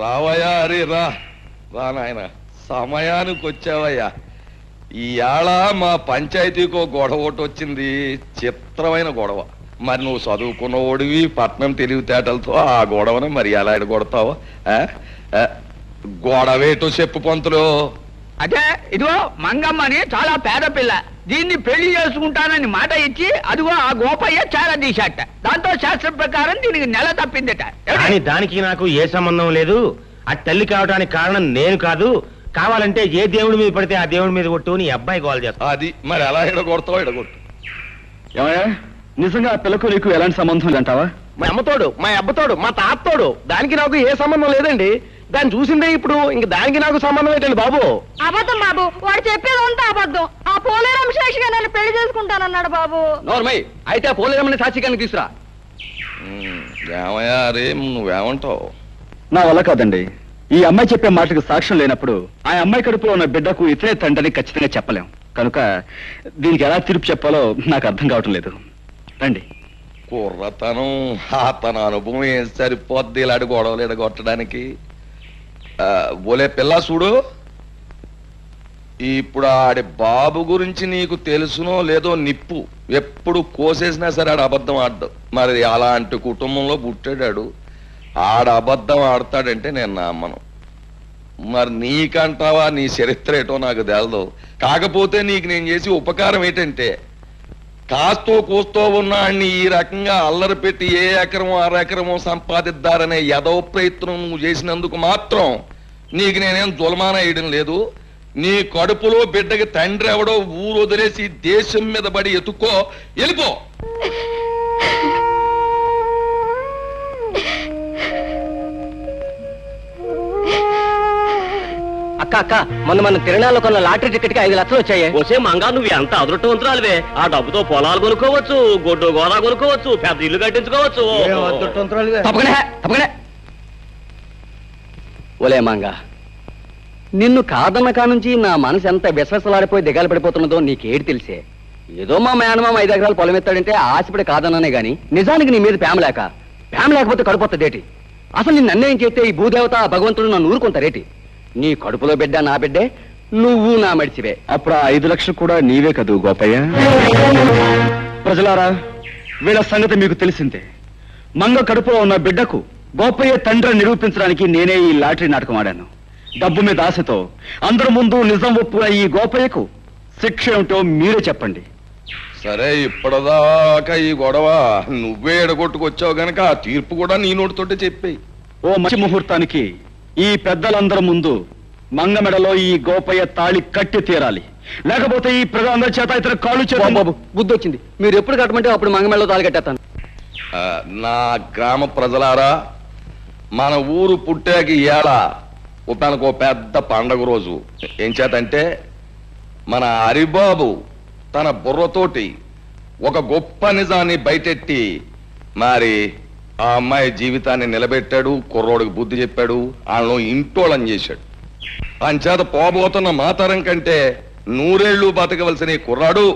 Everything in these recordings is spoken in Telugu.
రావయ్యా అరే రా నాయన సమయానికి వచ్చావయ్యా. ఈవేళ మా పంచాయతీకో గొడవ ఒకటి వచ్చింది, చిత్రమైన గొడవ. మరి నువ్వు చదువుకున్న ఓడివి, పట్నం తెలివితేటలతో ఆ గొడవను మరి ఎలా ఎడగొడతావు? గొడవేటో చెప్పు పంతులు. అదే ఇదిగో మంగమ్మని చాలా పేద పిల్ల, దీన్ని పెళ్లి చేసుకుంటానని మాట ఇచ్చి అదిగో ఆ గోపయ్య చాలా తీశాట. దాంతో శాస్త్రం ప్రకారం దీనికి నెల తప్పిందట. కానీ దానికి నాకు ఏ సంబంధం లేదు. ఆ తల్లి కావడానికి కారణం నేను కాదు. కావాలంటే ఏ దేవుడి మీద పడితే ఆ దేవుడి మీద కొట్టు నీ అబ్బాయి గోల్ చేస్తా. అది మరి ఎలా ఎడగొడతావు? ఎడగొట్టు. ఏమయ్యా, నిజంగా ఆ పిల్లకు నీకు ఎలాంటి సంబంధం లేదంటావా? మా అమ్మతోడు, మా అబ్బతోడు, మా తాతతోడు, దానికి నాకు ఏ సంబంధం లేదండి. దాన్ని చూసిందే ఇప్పుడు, ఇంక దానికి నాకు సంబంధం ఏంటండి బాబు? అబద్ధం బాబు, వాడు చెప్పేదంతా అబద్ధం. ఆ పోలేరమ్మ సాక్షిగా నన్ను పెళ్లి చేసుకుంటానన్నాడు బాబు. నోర్మై, అయితే ఆ పోలేరమ్మని సాక్షిగానికి తీసురా. ఏమయ్యా అరే, నువ్వేమంటావు? నా వల్ల కాదండి. ఈ అమ్మాయి చెప్పే మాటకు సాక్ష్యం లేనప్పుడు ఆ అమ్మాయి కడుపులో ఉన్న బిడ్డకు ఇతరే తండ్రిని ఖచ్చితంగా చెప్పలేం. కనుక దీనికి ఎలా తీర్పు చెప్పాలో నాకు అర్థం కావటం లేదు. రండి. కుర్రతనం, తన అనుభవం ఏం సరిపోద్ది ఇలాంటి గొడవలు ఎడగొట్టడానికి? ఓలే పిల్ల చూడు, ఇప్పుడు ఆడి బాబు గురించి నీకు తెలుసునో లేదో, నిప్పు ఎప్పుడు కోసేసినా సరే ఆడ అబద్ధం ఆడ్డు. మరి అలాంటి కుటుంబంలో పుట్టాడాడు, ఆడ అబద్ధం ఆడతాడంటే నేను నమ్మను. మరి నీకంటావా? నీ చరిత్ర ఏటో నాకు తెలదు. కాకపోతే నీకు నేను చేసి ఉపకారం ఏంటంటే, కాస్తో కూస్తో ఉన్నాడిని ఈ రకంగా అల్లరి పెట్టి ఏ ఎకరమో అరెకరమో సంపాదిద్దారనే యదో ప్రయత్నం నువ్వు చేసినందుకు మాత్రం నీకు నేనేం జులమాన వేయడం లేదు. నీ కడుపులో బిడ్డకి తండ్రి ఎవడో ఊరు వదిలేసి దేశం మీద పడి ఎత్తుకో, వెళ్ళిపో. అక్క అక్క, మన తిరణాల్లో కొన్న లాటరీ టికెట్ కి 5 లక్షలు వచ్చాయి. వచ్చే మంగా నువ్వు ఎంత అదృష్టవంతురాలివే. ఆ డబ్బుతో పొలాలు కొనుక్కోవచ్చు, గొడ్డు గోదా కొనుక్కోవచ్చు, పెద్ద ఇల్లు కట్టించుకోవచ్చు. తప్పకనే ఓలే మంగా, నిన్ను కాదన్న కానుంచి నా మనసు ఎంత విశ్వాసలాడిపోయి దిగాలు పడిపోతున్నదో నీకేటి తెలిసే. ఏదో మా మేనమామ 5 ఎకరాలు పొలం ఎత్తాడంటే ఆశపడి కాదన్నానే గాని నిజానికి నీ మీద ప్రేమ లేకపోతే కడుపుతదేటి? అసలు నిన్ను అన్యాయం చేస్తే ఈ భూదేవత భగవంతుడు నన్ను ఊరుకుంటారేటి? నీ కడుపులో బిడ్డ నా బిడ్డే, నువ్వు నా మడిచివే. అప్పుడు ఆ 5 లక్షలు కూడా నీవే కదూ గోపయ్య? ప్రజలారా, వీళ్ళ సంగతి మీకు తెలిసిందే. మంగ కడుపులో ఉన్న బిడ్డకు గోపయ్య తండ్రిని నిరూపించడానికి నేనే ఈ లాటరీ నాటకం ఆడాను. డబ్బు మీద ఆశతో అందరి ముందు నిజం ఒప్పుకున్న ఈ గోపయ్యకు శిక్ష ఏమిటో మీరే చెప్పండి. సరే, ఇప్పటిదాకా ఈ గొడవ నువ్వే ఎడగొట్టుకొచ్చావు గనక ఆ తీర్పు కూడా నీ నోటితోటే చెప్పేయి. ఓ మంచి ముహూర్తానికి ఈ పెద్దలందరి ముందు మంగ మెడలో ఈ గోపయ్య తాళి కట్టి తీరాలి. లేకపోతే ఈ ప్రజలందరి చేత ఇతర కాళ్ళు చేత. బాబు, బుద్ధి వచ్చింది. మీరు ఎప్పుడు కట్టమంటే అప్పుడు మంగ మెడలో తాళి కట్టేస్తాను. నా గ్రామ ప్రజలారా, మన ఊరు పుట్టాకి ఇవాళ మనకు పెద్ద పండగ రోజు. ఏం చేతంటే, మన హరిబాబు తన బుర్రతోటి ఒక గొప్ప నిజాన్ని బయటెట్టి మరి ఆ అమ్మాయి జీవితాన్ని నిలబెట్టాడు, కుర్రోడికి బుద్ధి చెప్పాడు, వాళ్ళను ఇంటోళం చేశాడు. అంచేత పోబోతున్న మాతరం కంటే 100 ఏళ్ళు బతకవలసిన ఈ కుర్రాడు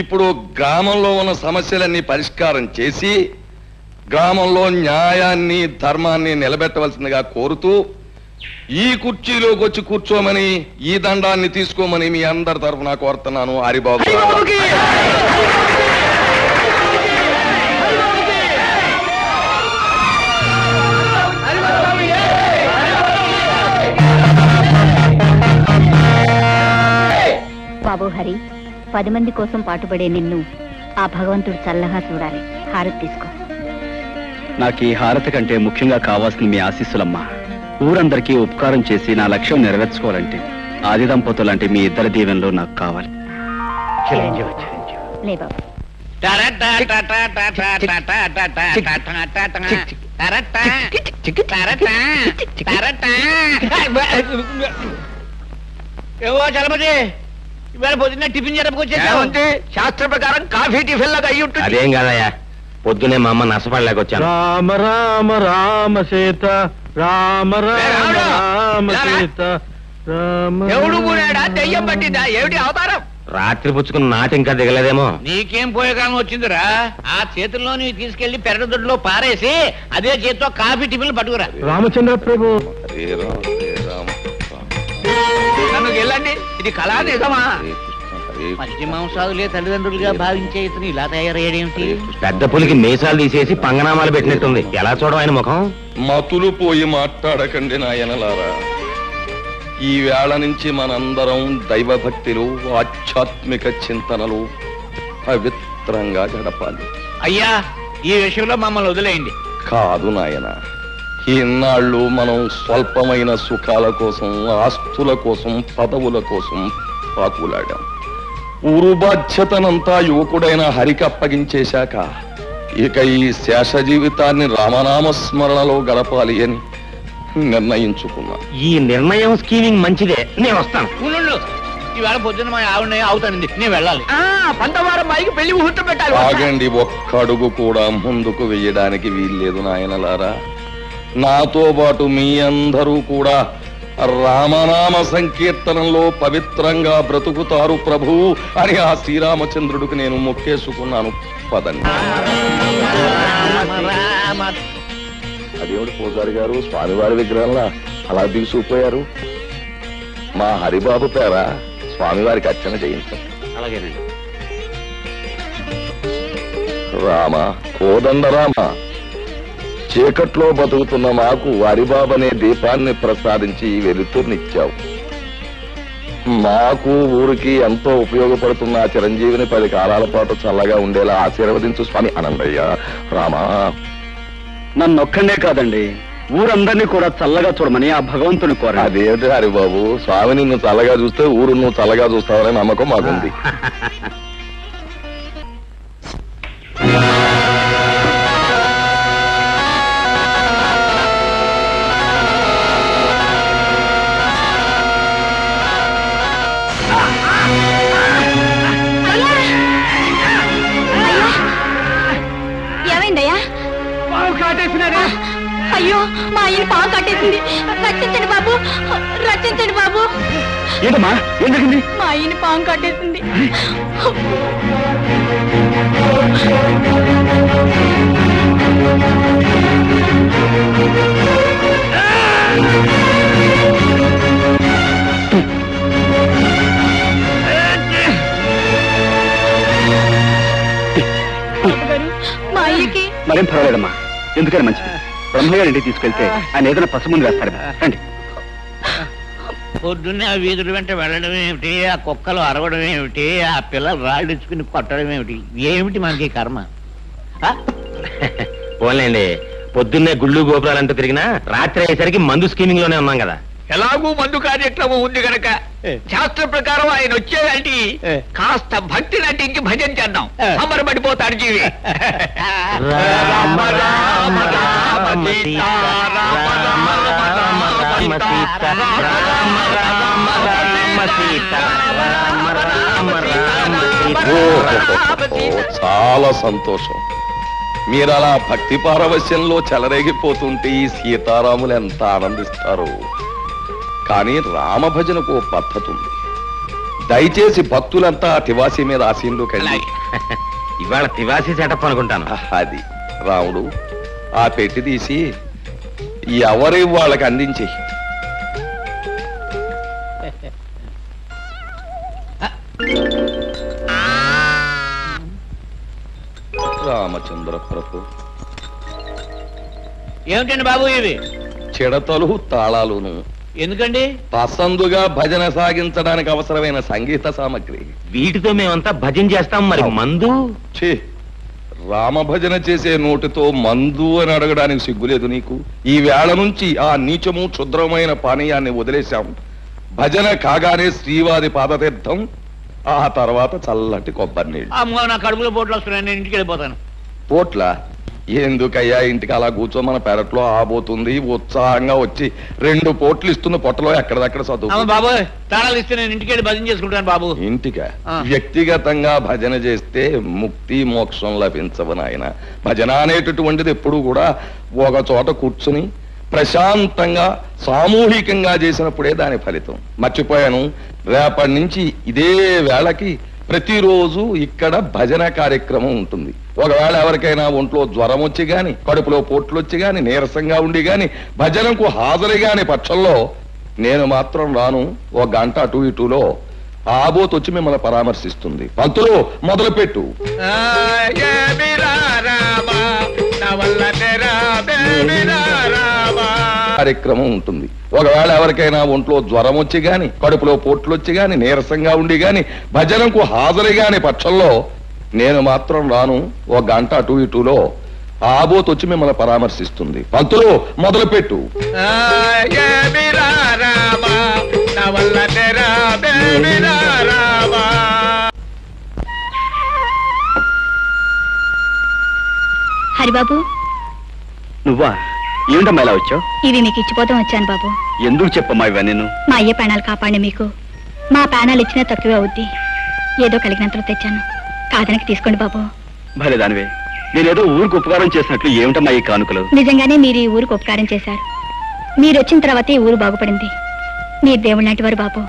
ఇప్పుడు గ్రామంలో ఉన్న సమస్యలన్నీ పరిష్కారం చేసి గ్రామంలో న్యాయాన్ని ధర్మాన్ని నిలబెట్టవలసిందిగా కోరుతూ ఈ కుర్చీలోకి వచ్చి కూర్చోమని, ఈ దండాన్ని తీసుకోమని మీ అందరి తరఫున కోరుతున్నాను. హరిబాబు బాబు హరి, 10 మంది కోసం పాటుపడే నిన్ను ఆ భగవంతుడు చల్లగా చూడాలి. హారతి తీసుకో. నాకు ఈ హారతి కంటే ముఖ్యంగా కావాల్సిన మీ ఆశీస్సులమ్మా. ఊరందరికీ ఉపకారం చేసి నా లక్ష్యం నెరవేర్చుకోవాలంటే ఆది దంపతులంటే మీ ఇద్దరి దీవెనలో నాకు కావాలి. లే బాబు. చలపతి, ఇవాళ పొద్దున్న టిఫిన్ జరపకొచ్చే శాస్త్ర ప్రకారం కాఫీ టిఫిన్ లాగా అయ్యి ఉంటుంది. అదేం కాదయ్యా, పొద్దునే మా అమ్మ నష్టపడలేకొచ్చాను. రామ రామ రామ సీత, రామ రామ రామ సీత, ఎవడు కూడా దెయ్యం పట్టిందా? ఏమిటి అవతారం? రాత్రి పుచ్చుకున్న నాటి ఇంకా దిగలేదేమో. నీకేం పోయే కాలం వచ్చిందిరా? ఆ చేతుల్లో నీవు తీసుకెళ్లి పెరగదొడ్లో పారేసి అదే చేతితో కాఫీ టిఫిన్లు పట్టుకురా. రామచంద్ర ప్రభు, హరే రామ హరే రామ నన్ను వెళ్ళండి. ఇది కళా నిజమా? హరే కృష్ణ హరే మధ్య మాంసాదులే తల్లిదండ్రులుగా భావించే ఇతను ఇలా తయారయ్యాడేమిటి? పెద్ద పులికి మీసాలు తీసేసి పంగనామాలు పెట్టినట్టుంది. ఎలా చూడడం ఆయన ముఖం? మతులు పోయి మాట్లాడకండి నాయనలారా. ఈ వేళ నుంచి మనందరం దైవభక్తిలో ఆధ్యాత్మిక చింతనలు పవిత్రంగా గడపాలి. అయ్యా, ఈ విషయంలో మమ్మల్ని వదిలేయండి. కాదు నాయన, ఈనాళ్ళు మనం స్వల్పమైన సుఖాల కోసం, ఆస్తుల కోసం, పదవుల కోసం పాకులాడాం. ఊరు బాధ్యతనంతా యువకుడైన హరికి అప్పగించేశాక ఇక ఈ శేష జీవితాన్ని రామనామస్మరణలో గడపాలి అని నిర్ణయించుకున్నా. ఈ నిర్ణయం స్కీమింగ్ మంచిదే. నేను వస్తాను. ఉండు, ఈవేళ పొద్దున్న మా ఆవిడ అవుతానండి, నేను వెళ్ళాలి. పంతవారం మైకి పెళ్లి ముహూర్తం పెట్టాలి. ఆగండి, ఒక్క అడుగు కూడా ముందుకు వెయ్యడానికి వీల్లేదు నాయనలారా. నాతో పాటు మీ అందరూ కూడా రామనామ సంకీర్తనంలో పవిత్రంగా బ్రతుకుతారు ప్రభు అని ఆ శ్రీరామచంద్రుడికి నేను మొక్కేసుకున్నాను. పదండి. అదేమిటి పూజారి గారు, స్వామివారి విగ్రహంలా అలా దిగుసుకుపోయారు? మా హరిబాబు పేర స్వామివారికి అర్చన చేయించండి. అలాగేనండి. రామ కోదండ రామ, చీకట్లో బతుకుతున్న మాకు హరిబాబనే దీపాన్ని ప్రసాదించి వెలుతురునిచ్చావు. మాకు ఊరికి ఎంతో ఉపయోగపడుతున్న ఆ చిరంజీవిని 10 కాలాల పాటు చల్లగా ఉండేలా ఆశీర్వదించు స్వామి. అనందయ్య రామ. నన్నొక్కడే కాదండి, ఊరందరినీ కూడా చల్లగా చూడమని ఆ భగవంతుని కోరా. అదేమిటి హరిబాబు, స్వామి నిన్ను చల్లగా చూస్తే ఊరు నువ్వు చల్లగా చూస్తావనే నమ్మకం మాకుంది. ఏమైందయ్యా? అయ్యో, మా ఆయన పాము కట్టేసింది. రక్షించండి బాబు, రక్షించండి బాబు. ఏంటమ్మా, ఏం జరిగింది? మా ఆయన పాము కట్టేసింది. మా ఆయనకి మరేం పర్వాలేదమ్మా, ఎందుకని మంచిది. బ్రహ్మగారి ఇంటికి తీసుకెళ్తే ఆయన ఏదైనా పసుముందు వేస్తారు. రండి. పొద్దున్నే ఆ వీధుల వెంట వెళ్ళడం ఏమిటి, ఆ కుక్కలు అరవడం ఏమిటి, ఆ పిల్లలు రాళ్ళు ఇచ్చుకుని కొట్టడం ఏమిటి, ఏమిటి మనకి కర్మ? పోలేండి, పొద్దున్నే గుళ్ళు గోపురాలంటూ తిరిగినా రాత్రి అయ్యేసరికి మందు స్కీమింగ్ లోనే ఉన్నాం కదా. ఎలాగూ మందు కార్యక్రమం ఉంది గనక శాస్త్ర ప్రకారం ఆయన వచ్చేదంటే కాస్త భక్తి నటించి భజన చేద్దాం. అమరపడిపోతాడు జీవి. రామ రామ రామ సీత, రామ రామ సీత, రామ రామ రామ సీత, రామ రామ రామ సీత. చాలా సంతోషం. మీరు అలా భక్తి పారవశ్యంలో చెలరేగిపోతుంటే ఈ సీతారాములు ఎంత ఆనందిస్తారు. కానీ రామ భజనకు ఓ పద్ధతి ఉంది. దయచేసి భక్తులంతా తివాసి మీద ఆశీనులు కలిగి ఇవాళ తివాసి సెటప్ అనుకుంటాను. అది రాముడు ఆ పెట్టి తీసి ఎవరి వాళ్ళకి అందించి. రామచంద్ర ప్రభు, ఏమిటండి బాబు ఇవి? చిడతలు తాళాలును. ఎందుకండి? పసందుగా భజన సాగించడానికి అవసరమైన సంగీత సామగ్రి. వీటితో మేమంతా భజన చేస్తాం. మరి మందు? ఛీ, రామ భజన చేసే నోటితో మందు అని అడగడానికి సిగ్గులేదు నీకు? ఈ వేళ నుంచి ఆ నీచము క్షుద్రమైన పానీయాన్ని వదిలేశాం. భజన కాగానే శ్రీవారి పాదతీర్థం, ఆ తర్వాత చల్లటి కొబ్బరి నీళ్ళు. అమ్మో, నా కడుపులో పోట్లు వస్తున్నాయి, నేను ఇంటికి వెళ్ళిపోతాను. పోట్ల ఎందుకయ్యా, ఇంటికి అలా కూర్చో, మన పెరట్లో ఆబోతుంది. ఉత్సాహంగా వచ్చి 2 పోట్లు ఇస్తున్న పొట్టలో ఎక్కడదక్కడ చదువు. బాబు తాళాలు ఇస్తే నేను ఇంటికి వెళ్ళి భజన చేసుకుంటాను బాబు. ఇంటికా? వ్యక్తిగతంగా భజన చేస్తే ముక్తి మోక్షం లభించవు నాయన. భజన అనేటటువంటిది ఎప్పుడు కూడా ఒక చోట కూర్చుని ప్రశాంతంగా సామూహికంగా చేసినప్పుడే దాని ఫలితం. మర్చిపోయాను, రేపటి నుంచి ఇదే వేళకి ప్రతిరోజు ఇక్కడ భజన కార్యక్రమం ఉంటుంది. ఒకవేళ ఎవరికైనా ఒంట్లో జ్వరం వచ్చి గాని, కడుపులో పోట్లు వచ్చి గాని, నీరసంగా ఉండి గాని, భజనకు హాజరు గాని పక్షంలో నేను మాత్రం రాను. ఒక గంట అటు ఇటులో ఆబోత్ వచ్చి మిమ్మల్ని పరామర్శిస్తుంది. పంతులు మొదలుపెట్టు. కార్యక్రమం ఉంటుంది. ఒకవేళ ఎవరికైనా ఒంట్లో జ్వరం వచ్చి గాని, కడుపులో పోట్లు వచ్చి గాని, నీరసంగా ఉండి గాని, భజనకు హాజరు గాని పక్షంలో నేను మాత్రం రాను. ఒక గంట అటు ఇటులో ఆబోత్ వచ్చి మిమ్మల్ని పరామర్శిస్తుంది. పంతులు మొదలుపెట్టు. హరిబాబు, నువ్వా? ఏమిటమ్మా ఇలా వచ్చావు? ఇవి మీకు ఇచ్చిపోతాం వచ్చాను బాబు. ఎందుకు చెప్పమ్మా ఇవన్నీ? నేను మా అయ్య ప్రాణాలు కాపాడి మీకు మా ప్రాణాలు ఇచ్చినా తక్కువే అవుద్ది. ఏదో కలిగినంతలో తెచ్చాను, కాదనకి తీసుకోండి బాబు. భలే దానివే. నేనేదో ఊరికి ఉపకారం చేసినట్లు ఏమిటమ్మా ఈ కానుకలు? నిజంగానే మీరు ఈ ఊరికి ఉపకారం చేశారు. మీరు వచ్చిన తర్వాత ఈ ఊరు బాగుపడింది. మీరు దేవుడు లాంటి వారు బాబు.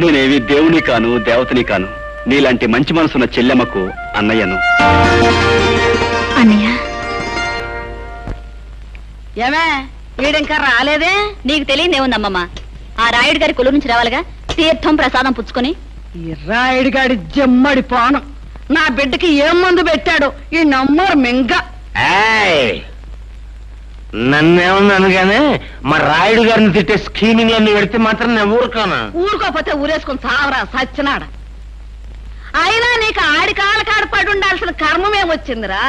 నేనేవి దేవుని కాను, దేవతని కాను. నీలాంటి మంచి మనసున్న చెల్లెమ్మకు అన్నయ్యను. అన్నయ్య, ఏమే వీడింకా రాలేదే? నీకు తెలియదేముందమ్మమ్మ. ఆ రాయుడు గారి కొలు నుంచి రావాలిగా, తీర్థం ప్రసాదం పుచ్చుకొని. ఈ రాయుడిగాడి జమ్మడి పానం నా బిడ్డకి ఏం మందు పెట్టాడు ఈ నమ్మరు మింగ. నన్నేమన్నాను గానే మా రాయుడు గారిని తిట్టే స్కీమింగ్ లో పెడితే మాత్రం నేను ఊరుకోనా? ఊరుకోపోతే ఊరేసుకుని సావరా సచ్చినాడ. అయినా నీకు ఆడి కాడ పడి ఉండాల్సిన కర్మమేమొచ్చిందిరా?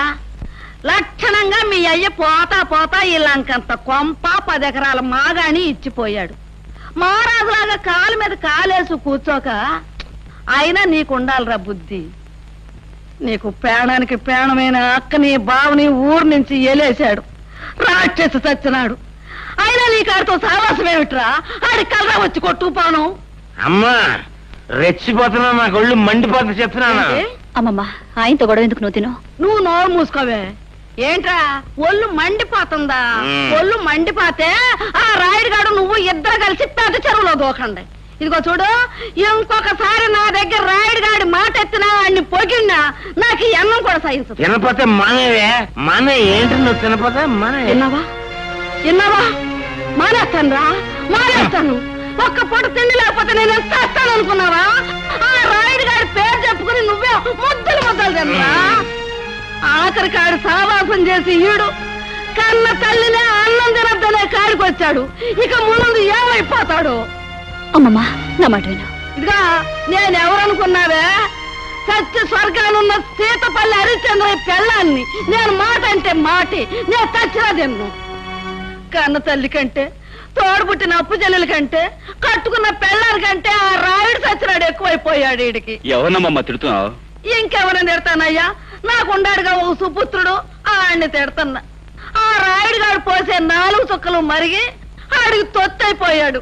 లక్షణంగా మీ అయ్య పోతా పోతా ఈ లంకంత కొంప 10 ఎకరాల మాగాని ఇచ్చిపోయాడు. మహారాజులాగా కాలు మీద కాలేసి కూర్చోక అయినా నీకుండాలిరా బుద్ధి. నీకు ప్రాణానికి ప్రాణమైన అక్కని బావని ఊరు నుంచి ఏలేశాడు, రాక్షసి చచ్చినాడు. అయినా నీ కాడితో సావాసమేమిట్రా? ఆడి కలరా వచ్చి కొట్టుకుపోను. అమ్మా రెచ్చిపోతున్నా, నాకు ఒళ్ళు మండిపోతా చెప్తున్నాను. అమ్మమ్మ, ఆయనతో గొడవ ఎందుకు? నువ్వు తిను. నువ్వు నోరు మూసుకోవే. ఏంట్రా ఒళ్ళు మండిపోతుందా? ఒళ్ళు మండిపోతే ఆ రాయుడుగాడు నువ్వు ఇద్దరు కలిసి పెద్ద చెరువులో దూకండి. ఇదిగో చూడు, ఇంకొకసారి నా దగ్గర రాయుడుగాడి మాట ఎత్తినా వాడిని పొగిడినా నాకు ఈ అన్నం కూడా సహించదు. తినపోతే మానేవే. మానే ఏంటి నువ్వు తినపోతే మానే. విన్నావా? మానేస్తాను రా, మానేస్తాను. ఒక్క పూట తిండి లేకపోతే నేను ఎంత చేస్తాను అనుకున్నావా? ఆ రాయుడుగాడి పేరు చెప్పుకుని నువ్వే ముద్దలు తినరా? ఆఖరి కాడు సావాసం చేసి ఈడు కన్న తల్లినే అన్నం తినద్దనే కాడికొచ్చాడు. ఇక ముందు ఏమైపోతాడు? అమ్మమ్మ, నా మాట విను. ఇదిగా నేనెవరనుకున్నావే? సత్య స్వర్గానున్న సీతపల్లి హరిశ్చంద్ర పెళ్ళాన్ని. నేను మాట అంటే మాటి, నేను చచ్చినా తిన్ను. కన్న తల్లి కంటే, తోడుపుట్టిన అప్పు చెల్లెల కంటే, కట్టుకున్న పెళ్ళారి కంటే ఆ రాయుడు సచ్చినాడు ఎక్కువైపోయాడు. వీడికి ఎవరినమ్మా తిడుతున్నావు? ఇంకెవరని తిడతానయ్యా? నాకుండాడుగా ఓ సుపుత్రుడు, ఆడిని తిడతన్నా. ఆ రాయుడుగాడు పోసే 4 చుక్కలు మరిగి ఆడికి తొత్తైపోయాడు.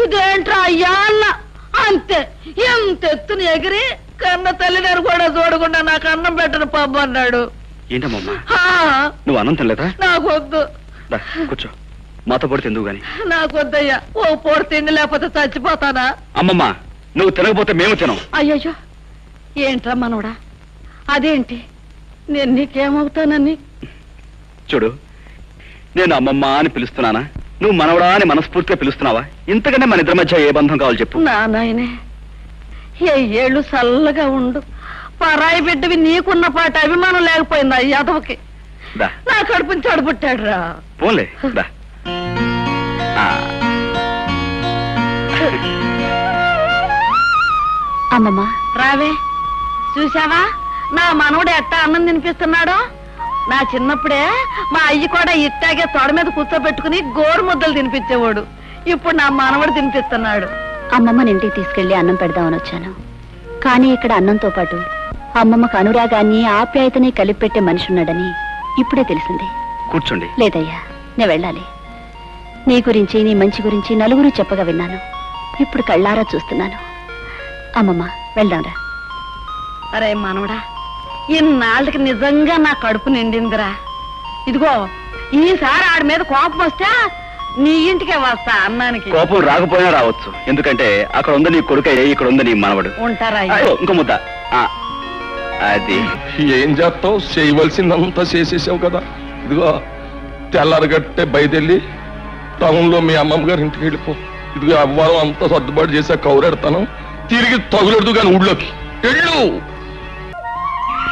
ఇదేంట్రా అయ్యా అన్న అంతే. ఎంత ఎత్తుని ఎగిరి కన్న తల్లిని కూడా చూడకుండా నాకు అన్నం పెట్టను పబ్బు అన్నాడు. ఏంటమ్మా నువ్వు అన్నం తినలేదా? నాకొద్దు. కూర్చో, మాతో పొడి తిందువు గాని. నాకొద్దయ్యా, ఓ పూట తిండి లేకపోతే చచ్చిపోతానా? అమ్మమ్మ, నువ్వు తినకపోతే మేము తినం. అయ్యయ్యో, ఏంట్రా మనోడా? అదేంటి, నేను నీకేమవుతానని? చూడు, నేను అమ్మమ్మ అని పిలుస్తున్నానా? నువ్వు మనవడా అని మనస్ఫూర్తిగా పిలుస్తున్నావా? ఇంతకంటే మన ఇద్దరి మధ్య ఏ బంధం కావాలి చెప్పు. నా నాయనే, ఏ ఏళ్ళు చల్లగా ఉండు. పరాయి బిడ్డవి నీకున్న పాట అభిమానం లేకపోయిందా యాదవకి? నా కడుపుని చెడబుట్టాడు రా. పోన్లే దా. అమ్మమ్మ, రావే. చూసావా నా మనవడు ఎట్టా అన్నం తినిపిస్తున్నాడో? నా చిన్నప్పుడే మా అయ్యి కూడా ఇట్టాగే తొడ మీద కూర్చోబెట్టుకుని గోరు ముద్దలు తినిపించేవాడు. ఇప్పుడు నా మనవడు తినిపిస్తున్నాడు. అమ్మమ్మని ఇంటికి తీసుకెళ్లి అన్నం పెడదామని వచ్చాను. కానీ ఇక్కడ అన్నంతో పాటు అమ్మమ్మకు అనురాగాన్ని, ఆప్యాయతని కలిపి పెట్టే మనిషి ఉన్నాడని ఇప్పుడే తెలిసింది. కూర్చోండి. లేదయ్యా, నేను వెళ్ళాలి. నీ గురించి, నీ మంచి గురించి నలుగురు చెప్పగా విన్నాను. ఇప్పుడు కళ్ళారా చూస్తున్నాను. అమ్మమ్మ, వెళ్దాంరా. అరే మనవడా, ఇన్నాళ్ళకి నిజంగా నా కడుపు నిండిందిరా. ఇదిగో ఈసారి ఆడి మీద కోపం వస్తే నీ ఇంటికే వస్తా అన్నానికి. కోపం రాకపోయినా రావచ్చు, ఎందుకంటే అక్కడ ఉంది నీ కొడుకయ్య, ఇక్కడ ఉంది నీ మనవడు. ఉంటారా? అయ్యో, ఇంకో ముద్ద. అది ఏం చేస్తావు? చేయవలసిందంతా చేసేసావు కదా. ఇదిగో తెల్లారగట్టే బయటెళ్ళి టౌన్ లో మీ అమ్మమ్మ గారి ఇంటికి వెళ్ళిపో. ఇదిగో అవ్వారం అంతా సర్దుబాటు చేసా, కౌరెడతాను, తిరిగి తగులెడదు కానీ ఊళ్ళోకి వెళ్ళు.